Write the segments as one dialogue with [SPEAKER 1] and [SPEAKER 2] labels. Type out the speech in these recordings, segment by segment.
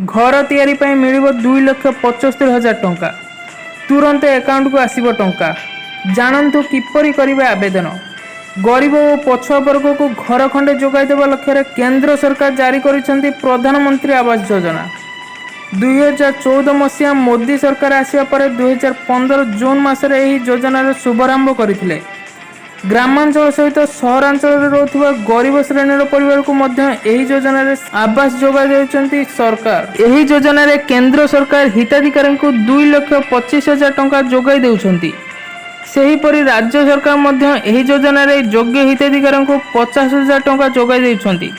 [SPEAKER 1] घर तैयारी ପାଇଁ ମିଳିବ 2,75,000 ଟଙ୍କା। तुरंत अकाउंट को आसीबो टंका। जानन्तु किपरि करिवे आवेदन। गरीब और पछुआ वर्ग को घर खंडे जोगाई देवा लक्ष्य केंद्र सरकार जारी करिसेंती प्रधानमंत्री आवास योजना। 2014 मसीहा मोदी सरकार आसिया पर 2015 जून मासरे एही योजनार शुभारंभ करथिले। ग्रामांचल सहित सहरांचल रोथुवा गरीब श्रेणीर परिवार को मध्य एही योजनार आवास जोगाई देउछंती सरकार। एही योजनार केंद्र सरकार हिताधिकारी को 2,25,000 टंका जोगाई देउछंती। सेहीपरि राज्य सरकार मध्य एही योजनार योग्य हिताधिकारी को 50,000 टंका जोगाई देउछंती।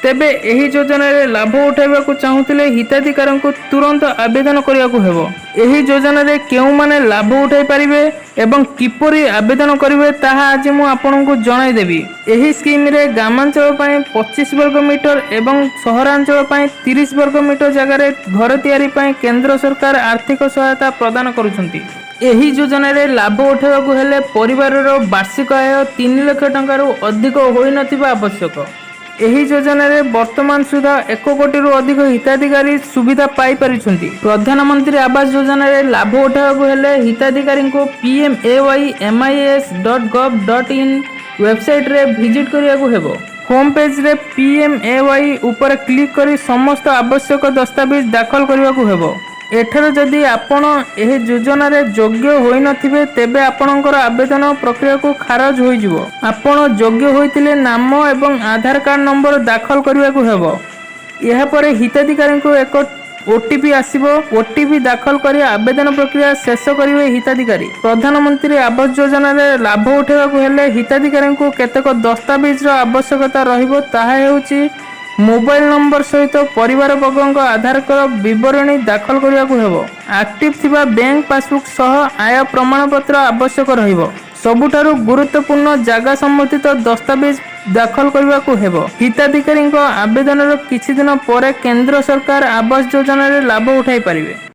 [SPEAKER 1] तेबे एही योजनार लाभ उठाइबा को चाहूतिले हिताधिकारी को तुरंत आवेदन करिया को हेबो। एही योजनार केउ माने लाभ उठाई परिबे एवं किपरि आवेदन करिवे ताहा आज मु आपनकु जणाई देबी। एही स्कीम रे ग्रामांचल पय 25 वर्ग मीटर एवं सहरांचल पय 30 वर्ग मीटर जगह रे घर तैयारी पय केंद्र सरकार आर्थिक सहायता प्रदान करूछंती। एही योजना रे लाभ उठाइबा को हेले परिवार रो वार्षिक आय 3 लाख टंका रो अधिक होई नथिबा आवश्यक। एही योजना रे वर्तमान सुधा 1 कोटी रो अधिक हिताधिकारी सुविधा पाई परिछंती। प्रधानमंत्री आवास योजना रे लाभ उठाइबा को हेले हिताधिकारी को pmaymis.gov.in वेबसाइट रे विजिट करिया को हेबो। होम पेज रे PMAY ऊपर क्लिक करी समस्त आवश्यक दस्तावेज दाखल करिया को हेबो। एठार जदि आपण एही योजना रे योग्य होई नथिबे तेबे आपणकर आवेदन प्रक्रिया को खारज होई जिवो। आपण योग्य होइतिले नाम एवं आधार कार्ड नंबर दाखल करिया को हेबो। एहा परे हिताधिकारी को एक ओटीपी आसीबो। ओटीपी दाखल करी आवेदन प्रक्रिया शेष करिवे हिताधिकारी। प्रधानमंत्री आवास योजना रे लाभ उठाइबा को हेले हिताधिकारी को केतेक दस्तावेज रो आवश्यकता रहिबो। ताहा हेउची मोबाइल नंबर सहित परिवार वर्गों आधार कार्ड विवरणी दाखल करिया को हेबो। एक्टिव थिबा बैंक पासबुक सह आय प्रमाण पत्र आवश्यक रहिबो। सबुठारु गुरुत्वपूर्ण जागा संबंधित दस्तावेज दाखल करिया को हेबो। हिताधिकारी आवेदन किछि दिन पर केंद्र सरकार आवास योजना रे लाभ उठाई परिबे।